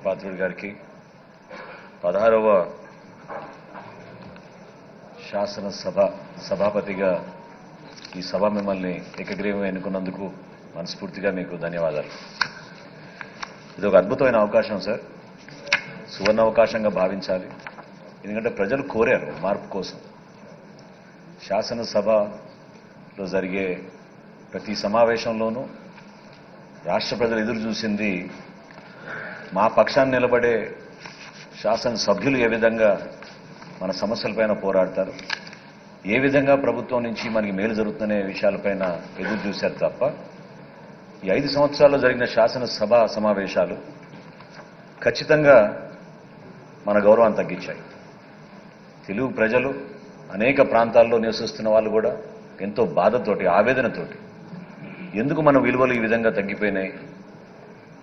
పాత్రుడి గారికి 16వ శాసనసభ సభాపతిగా ఈ సభ మిమ్మల్ని ఏకగ్రీవం ఎన్నుకున్నందుకు మనస్ఫూర్తిగా మీకు ధన్యవాదాలు. ఇది ఒక అద్భుతమైన అవకాశం సార్, సువర్ణ అవకాశంగా భావించాలి. ఎందుకంటే ప్రజలు కోరారు మార్పు కోసం. శాసనసభలో జరిగే ప్రతి సమావేశంలోనూ రాష్ట్ర ప్రజలు ఎదురు చూసింది మా పక్షాన్ని నిలబడే శాసనసభ్యులు ఏ విధంగా మన సమస్యలపైన పోరాడతారు, ఏ విధంగా ప్రభుత్వం నుంచి మనకి మేలు జరుగుతున్న విషయాలపైన ఎదురు చూశారు తప్ప ఈ 5 సంవత్సరాల్లో జరిగిన శాసనసభ సమావేశాలు ఖచ్చితంగా మన గౌరవాన్ని తగ్గించాయి. తెలుగు ప్రజలు అనేక ప్రాంతాల్లో నివసిస్తున్న వాళ్ళు కూడా ఎంతో బాధతోటి, ఆవేదనతోటి ఎందుకు మన విలువలు ఈ విధంగా తగ్గిపోయినాయి,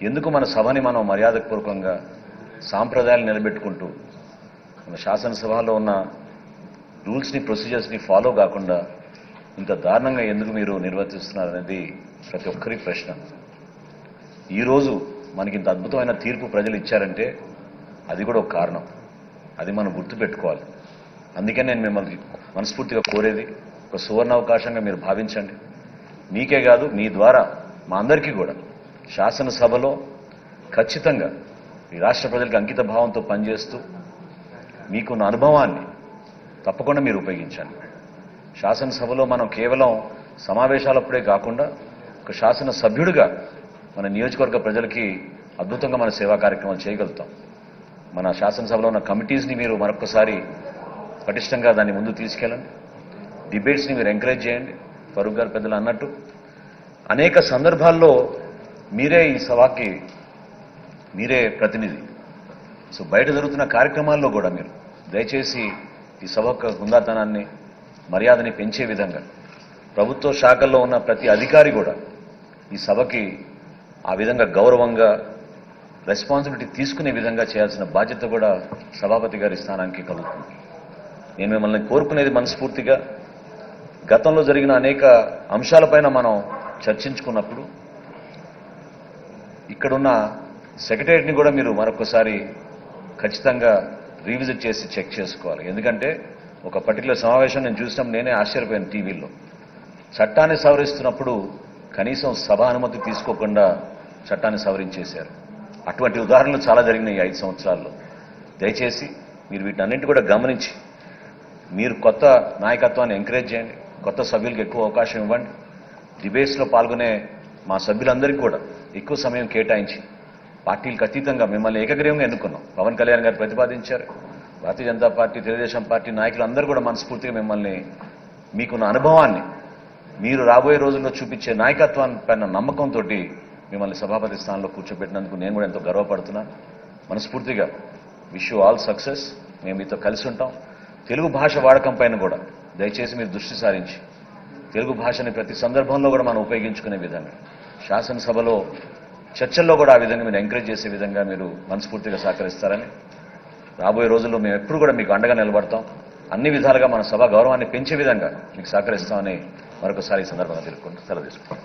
ఎందుకు మన సభని మనం మర్యాదపూర్వకంగా సాంప్రదాయాలు నిలబెట్టుకుంటూ మన శాసనసభలో ఉన్న రూల్స్ని, ప్రొసీజర్స్ని ఫాలో కాకుండా ఇంత దారుణంగా ఎందుకు మీరు నిర్వర్తిస్తున్నారనేది ప్రతి ఒక్కరి ప్రశ్న. ఈరోజు మనకి ఇంత అద్భుతమైన తీర్పు ప్రజలు ఇచ్చారంటే అది కూడా ఒక కారణం. అది మనం గుర్తుపెట్టుకోవాలి. అందుకే నేను మిమ్మల్ని మనస్ఫూర్తిగా కోరేది ఒక సువర్ణ అవకాశంగా మీరు భావించండి. మీకే కాదు, మీ ద్వారా మా అందరికీ కూడా శాసనసభలో ఖచ్చితంగా ఈ రాష్ట్ర ప్రజలకు అంకిత భావంతో పనిచేస్తూ మీకున్న అనుభవాన్ని తప్పకుండా మీరు ఉపయోగించండి. శాసనసభలో మనం కేవలం సమావేశాలప్పుడే కాకుండా ఒక శాసనసభ్యుడిగా మన నియోజకవర్గ ప్రజలకి అద్భుతంగా మన సేవా కార్యక్రమాలు చేయగలుగుతాం. మన శాసనసభలో ఉన్న కమిటీస్ని మీరు మరొకసారి పటిష్టంగా దాన్ని ముందు తీసుకెళ్ళండి. డిబేట్స్ని మీరు ఎంకరేజ్ చేయండి. ఫరూక్ గారు పెద్దలు అన్నట్టు అనేక సందర్భాల్లో మీరే ఈ సభకి మీరే ప్రతినిధి. సో బయట జరుగుతున్న కార్యక్రమాల్లో కూడా మీరు దయచేసి ఈ సభ హుందాతనాన్ని, మర్యాదని పెంచే విధంగా ప్రభుత్వ శాఖల్లో ఉన్న ప్రతి అధికారి కూడా ఈ సభకి ఆ విధంగా గౌరవంగా రెస్పాన్సిబిలిటీ తీసుకునే విధంగా చేయాల్సిన బాధ్యత కూడా సభాపతి గారి స్థానానికి కలుగుతుంది. నేను మిమ్మల్ని కోరుకునేది మనస్ఫూర్తిగా గతంలో జరిగిన అనేక అంశాలపైన మనం చర్చించుకున్నప్పుడు ఇక్కడున్న సెక్రటేరియట్ని కూడా మీరు మరొకసారి ఖచ్చితంగా రీవిజిట్ చేసి చెక్ చేసుకోవాలి. ఎందుకంటే ఒక పర్టికులర్ సమావేశం నేను చూసినప్పుడు నేనే ఆశ్చర్యపోయాను. టీవీలో చట్టాన్ని సవరిస్తున్నప్పుడు కనీసం సభ అనుమతి తీసుకోకుండా చట్టాన్ని సవరించేశారు. అటువంటి ఉదాహరణలు చాలా జరిగినాయి 5 సంవత్సరాల్లో. దయచేసి మీరు వీటన్నింటి కూడా గమనించి మీరు కొత్త నాయకత్వాన్ని ఎంకరేజ్ చేయండి. కొత్త సభ్యులకు ఎక్కువ అవకాశం ఇవ్వండి. డిబేట్స్లో పాల్గొనే మా సభ్యులందరికీ కూడా ఎక్కువ సమయం కేటాయించి పార్టీలకు అతీతంగా మిమ్మల్ని ఏకగ్రీవంగా ఎన్నుకున్నాం. పవన్ కళ్యాణ్ గారు ప్రతిపాదించారు. భారతీయ జనతా పార్టీ, తెలుగుదేశం పార్టీ నాయకులందరూ కూడా మనస్ఫూర్తిగా మిమ్మల్ని, మీకున్న అనుభవాన్ని, మీరు రాబోయే రోజుల్లో చూపించే నాయకత్వాన్ని పైన నమ్మకంతో మిమ్మల్ని సభాపతి స్థానంలో కూర్చోబెట్టినందుకు నేను కూడా ఎంతో గర్వపడుతున్నాను. మనస్ఫూర్తిగా విష్ యూ ఆల్ సక్సెస్. మేము మీతో కలిసి ఉంటాం. తెలుగు భాష వాడకం పైన కూడా దయచేసి మీరు దృష్టి సారించి తెలుగు భాషని ప్రతి సందర్భంలో కూడా మనం ఉపయోగించుకునే విధంగా శాసనసభలో చర్చల్లో కూడా ఆ విధంగా మీరు ఎంకరేజ్ చేసే విధంగా మీరు మనస్ఫూర్తిగా సహకరిస్తారని, రాబోయే రోజుల్లో మేము ఎప్పుడు కూడా మీకు అండగా నిలబడతాం. అన్ని విధాలుగా మన సభ గౌరవాన్ని పెంచే విధంగా మీకు సహకరిస్తామని మరొకసారి ఈ సందర్భంగా తెలుసుకుంటూ సెలవు తీసుకుంటాం.